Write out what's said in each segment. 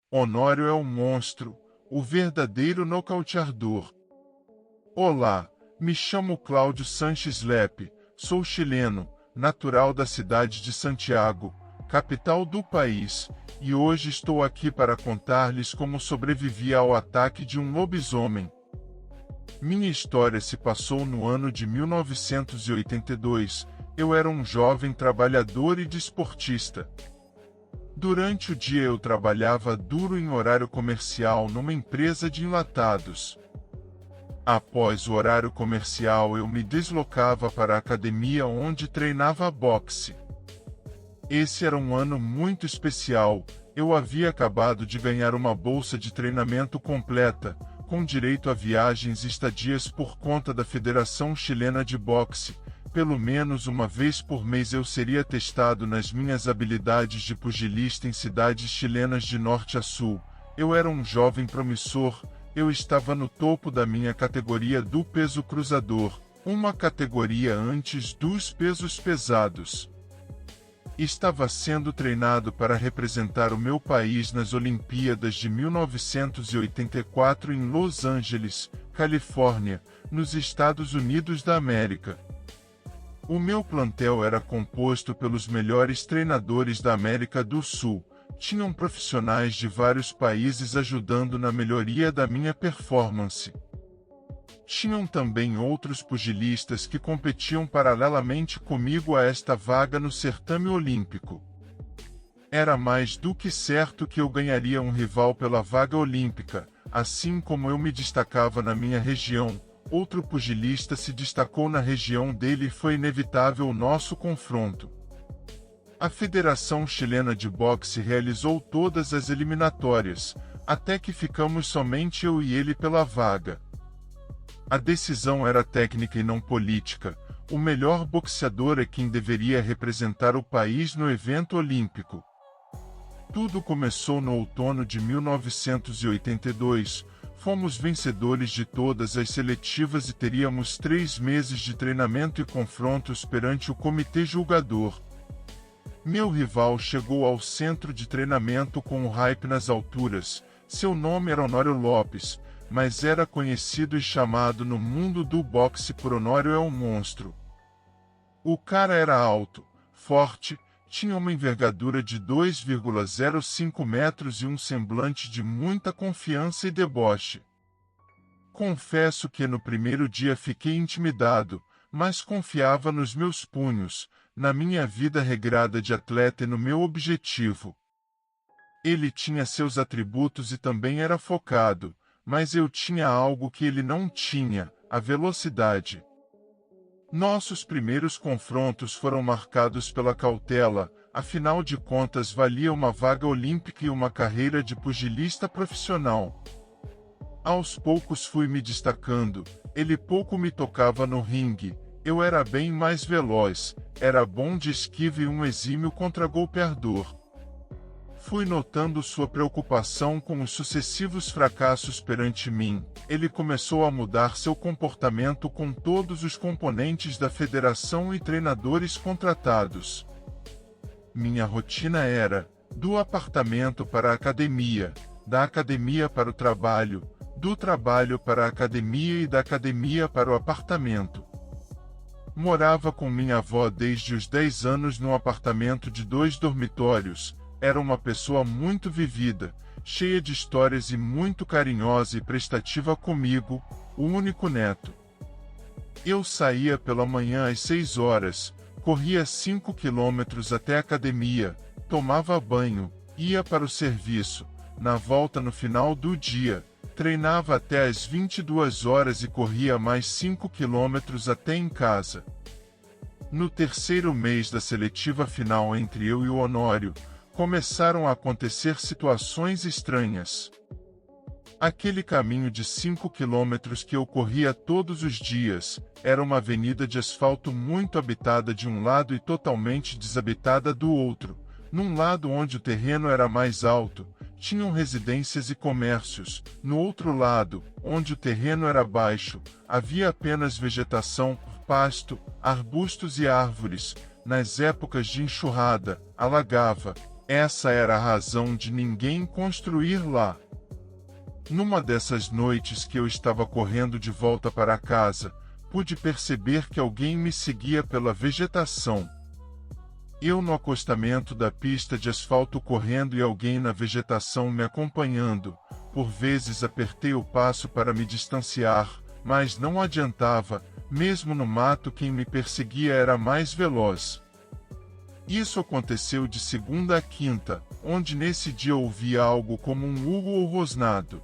Honório é um monstro, o verdadeiro nocauteador. Olá, me chamo Cláudio Sanches Lepe, sou chileno, natural da cidade de Santiago, capital do país, e hoje estou aqui para contar-lhes como sobrevivi ao ataque de um lobisomem. Minha história se passou no ano de 1982, eu era um jovem trabalhador e desportista. Durante o dia eu trabalhava duro em horário comercial numa empresa de enlatados. Após o horário comercial eu me deslocava para a academia onde treinava boxe. Esse era um ano muito especial, eu havia acabado de ganhar uma bolsa de treinamento completa, com direito a viagens e estadias por conta da Federação Chilena de Boxe. Pelo menos uma vez por mês eu seria testado nas minhas habilidades de pugilista em cidades chilenas de norte a sul. Eu era um jovem promissor, eu estava no topo da minha categoria do peso cruzador, uma categoria antes dos pesos pesados. Estava sendo treinado para representar o meu país nas Olimpíadas de 1984 em Los Angeles, Califórnia, nos Estados Unidos da América. O meu plantel era composto pelos melhores treinadores da América do Sul, tinham profissionais de vários países ajudando na melhoria da minha performance. Tinham também outros pugilistas que competiam paralelamente comigo a esta vaga no certame olímpico. Era mais do que certo que eu ganharia um rival pela vaga olímpica, assim como eu me destacava na minha região. Outro pugilista se destacou na região dele e foi inevitável o nosso confronto. A Federação Chilena de Boxe realizou todas as eliminatórias, até que ficamos somente eu e ele pela vaga. A decisão era técnica e não política, o melhor boxeador é quem deveria representar o país no evento olímpico. Tudo começou no outono de 1982, fomos vencedores de todas as seletivas e teríamos 3 meses de treinamento e confrontos perante o comitê julgador. Meu rival chegou ao centro de treinamento com o hype nas alturas, seu nome era Honório Lopes, mas era conhecido e chamado no mundo do boxe por Honório é um monstro. O cara era alto, forte, tinha uma envergadura de 2,05 metros e um semblante de muita confiança e deboche. Confesso que no primeiro dia fiquei intimidado, mas confiava nos meus punhos, na minha vida regrada de atleta e no meu objetivo. Ele tinha seus atributos e também era focado, mas eu tinha algo que ele não tinha, a velocidade. Nossos primeiros confrontos foram marcados pela cautela, afinal de contas valia uma vaga olímpica e uma carreira de pugilista profissional. Aos poucos fui me destacando, ele pouco me tocava no ringue, eu era bem mais veloz, era bom de esquiva e um exímio contragolpeador. Fui notando sua preocupação com os sucessivos fracassos perante mim. Ele começou a mudar seu comportamento com todos os componentes da federação e treinadores contratados. Minha rotina era, do apartamento para a academia, da academia para o trabalho, do trabalho para a academia e da academia para o apartamento. Morava com minha avó desde os 10 anos num apartamento de 2 dormitórios. Era uma pessoa muito vivida, cheia de histórias e muito carinhosa e prestativa comigo, o único neto. Eu saía pela manhã às 6 horas, corria 5 quilômetros até a academia, tomava banho, ia para o serviço, na volta no final do dia, treinava até às 22 horas e corria mais 5 quilômetros até em casa. No terceiro mês da seletiva final entre eu e o Honório, começaram a acontecer situações estranhas. Aquele caminho de 5 quilômetros que eu corria todos os dias, era uma avenida de asfalto muito habitada de um lado e totalmente desabitada do outro. Num lado onde o terreno era mais alto, tinham residências e comércios. No outro lado, onde o terreno era baixo, havia apenas vegetação, pasto, arbustos e árvores. Nas épocas de enxurrada, alagava. Essa era a razão de ninguém construir lá. Numa dessas noites que eu estava correndo de volta para casa, pude perceber que alguém me seguia pela vegetação. Eu no acostamento da pista de asfalto correndo e alguém na vegetação me acompanhando. Por vezes apertei o passo para me distanciar, mas não adiantava, mesmo no mato quem me perseguia era mais veloz. Isso aconteceu de segunda a quinta, onde nesse dia ouvi algo como um urro ou rosnado.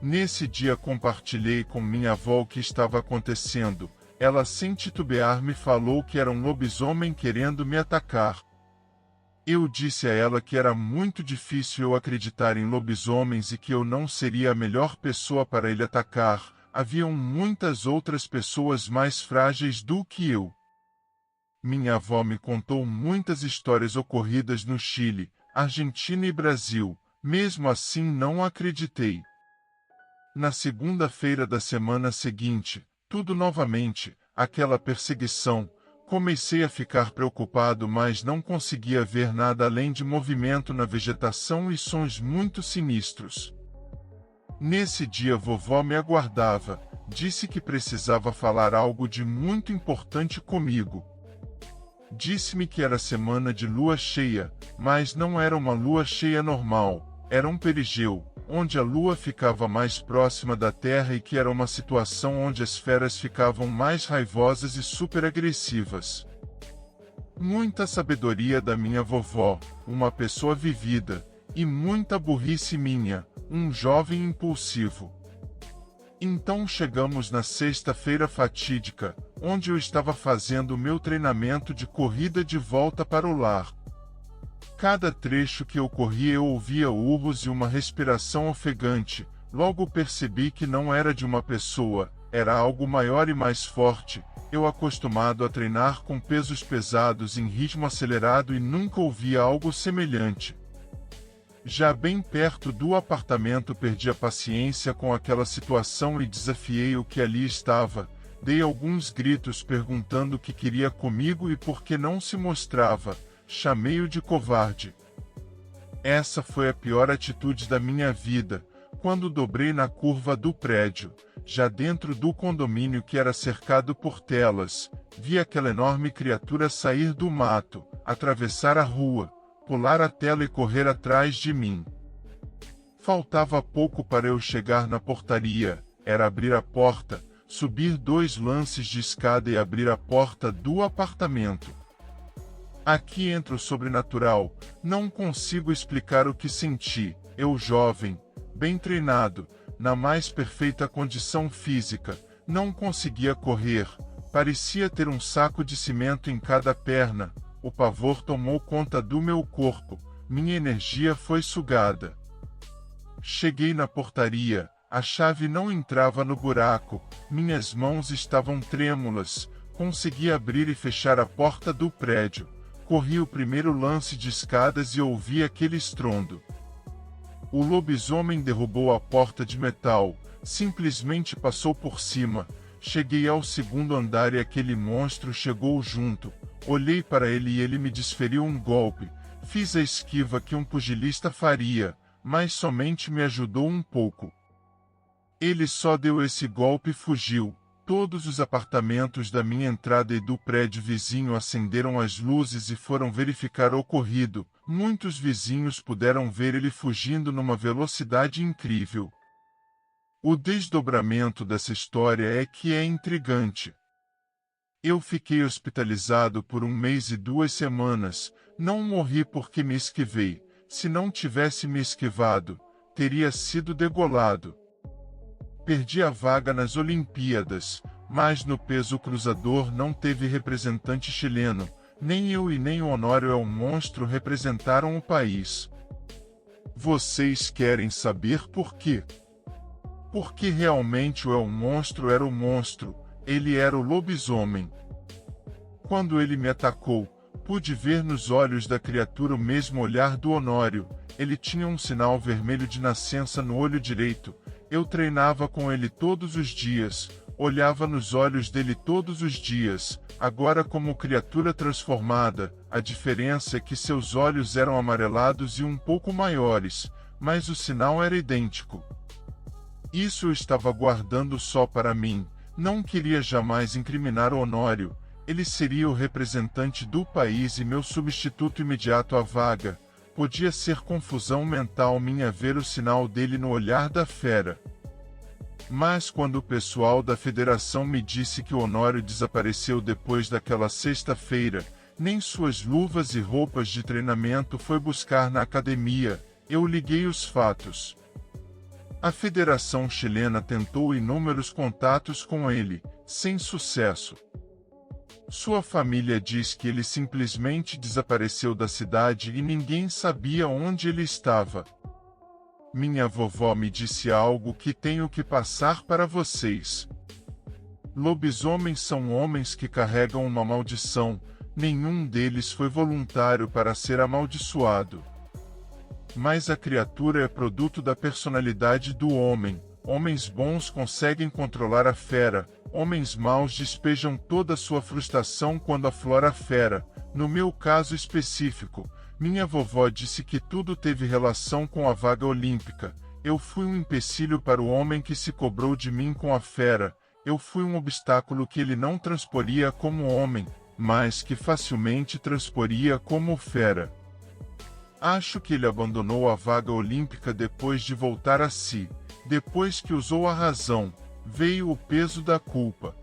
Nesse dia compartilhei com minha avó o que estava acontecendo. Ela sem titubear me falou que era um lobisomem querendo me atacar. Eu disse a ela que era muito difícil eu acreditar em lobisomens e que eu não seria a melhor pessoa para ele atacar. Haviam muitas outras pessoas mais frágeis do que eu. Minha avó me contou muitas histórias ocorridas no Chile, Argentina e Brasil. Mesmo assim não acreditei. Na segunda-feira da semana seguinte, tudo novamente, aquela perseguição. Comecei a ficar preocupado, mas não conseguia ver nada além de movimento na vegetação e sons muito sinistros. Nesse dia vovó me aguardava, disse que precisava falar algo de muito importante comigo. Disse-me que era semana de lua cheia, mas não era uma lua cheia normal, era um perigeu, onde a lua ficava mais próxima da Terra e que era uma situação onde as feras ficavam mais raivosas e superagressivas. Muita sabedoria da minha vovó, uma pessoa vivida, e muita burrice minha, um jovem impulsivo. Então chegamos na sexta-feira fatídica, onde eu estava fazendo o meu treinamento de corrida de volta para o lar. Cada trecho que eu corria eu ouvia urros e uma respiração ofegante. Logo percebi que não era de uma pessoa, era algo maior e mais forte. Eu acostumado a treinar com pesos pesados em ritmo acelerado e nunca ouvia algo semelhante. Já bem perto do apartamento perdi a paciência com aquela situação e desafiei o que ali estava. Dei alguns gritos perguntando o que queria comigo e por que não se mostrava. Chamei-o de covarde. Essa foi a pior atitude da minha vida, quando dobrei na curva do prédio, já dentro do condomínio que era cercado por telas, vi aquela enorme criatura sair do mato, atravessar a rua, pular a tela e correr atrás de mim. Faltava pouco para eu chegar na portaria, era abrir a porta, subir 2 lances de escada e abrir a porta do apartamento. Aqui entra o sobrenatural, não consigo explicar o que senti, eu jovem, bem treinado, na mais perfeita condição física, não conseguia correr, parecia ter um saco de cimento em cada perna, o pavor tomou conta do meu corpo, minha energia foi sugada. Cheguei na portaria, a chave não entrava no buraco, minhas mãos estavam trêmulas, consegui abrir e fechar a porta do prédio. Corri o primeiro lance de escadas e ouvi aquele estrondo. O lobisomem derrubou a porta de metal, simplesmente passou por cima. Cheguei ao segundo andar e aquele monstro chegou junto. Olhei para ele e ele me desferiu um golpe. Fiz a esquiva que um pugilista faria, mas somente me ajudou um pouco. Ele só deu esse golpe e fugiu. Todos os apartamentos da minha entrada e do prédio vizinho acenderam as luzes e foram verificar o ocorrido. Muitos vizinhos puderam ver ele fugindo numa velocidade incrível. O desdobramento dessa história é que é intrigante. Eu fiquei hospitalizado por 1 mês e 2 semanas. Não morri porque me esquivei. Se não tivesse me esquivado, teria sido degolado. Perdi a vaga nas Olimpíadas, mas no peso cruzador não teve representante chileno. Nem eu e nem o Honório é um monstro representaram o país. Vocês querem saber por quê? Porque realmente o El Monstro era o monstro, ele era o lobisomem. Quando ele me atacou, pude ver nos olhos da criatura o mesmo olhar do Honório. Ele tinha um sinal vermelho de nascença no olho direito. Eu treinava com ele todos os dias. olhava nos olhos dele todos os dias, agora como criatura transformada. A diferença é que seus olhos eram amarelados e um pouco maiores, mas o sinal era idêntico. Isso eu estava guardando só para mim. Não queria jamais incriminar Honório. Ele seria o representante do país e meu substituto imediato à vaga. Podia ser confusão mental minha ver o sinal dele no olhar da fera. Mas quando o pessoal da federação me disse que Honório desapareceu depois daquela sexta-feira, nem suas luvas e roupas de treinamento foi buscar na academia, eu liguei os fatos. A Federação Chilena tentou inúmeros contatos com ele, sem sucesso. Sua família diz que ele simplesmente desapareceu da cidade e ninguém sabia onde ele estava. Minha vovó me disse algo que tenho que passar para vocês. Lobisomens são homens que carregam uma maldição, nenhum deles foi voluntário para ser amaldiçoado. Mas a criatura é produto da personalidade do homem. Homens bons conseguem controlar a fera, homens maus despejam toda sua frustração quando aflora a fera. No meu caso específico, minha vovó disse que tudo teve relação com a vaga olímpica. Eu fui um empecilho para o homem que se cobrou de mim com a fera. Eu fui um obstáculo que ele não transporia como homem, mas que facilmente transporia como fera. Acho que ele abandonou a vaga olímpica depois de voltar a si. Depois que usou a razão, veio o peso da culpa.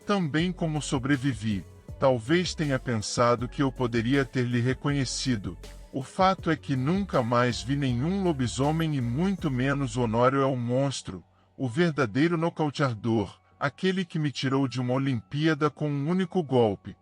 Também como sobrevivi, talvez tenha pensado que eu poderia ter lhe reconhecido. O fato é que nunca mais vi nenhum lobisomem e muito menos Honório é um monstro, o verdadeiro nocauteador, aquele que me tirou de uma Olimpíada com um único golpe.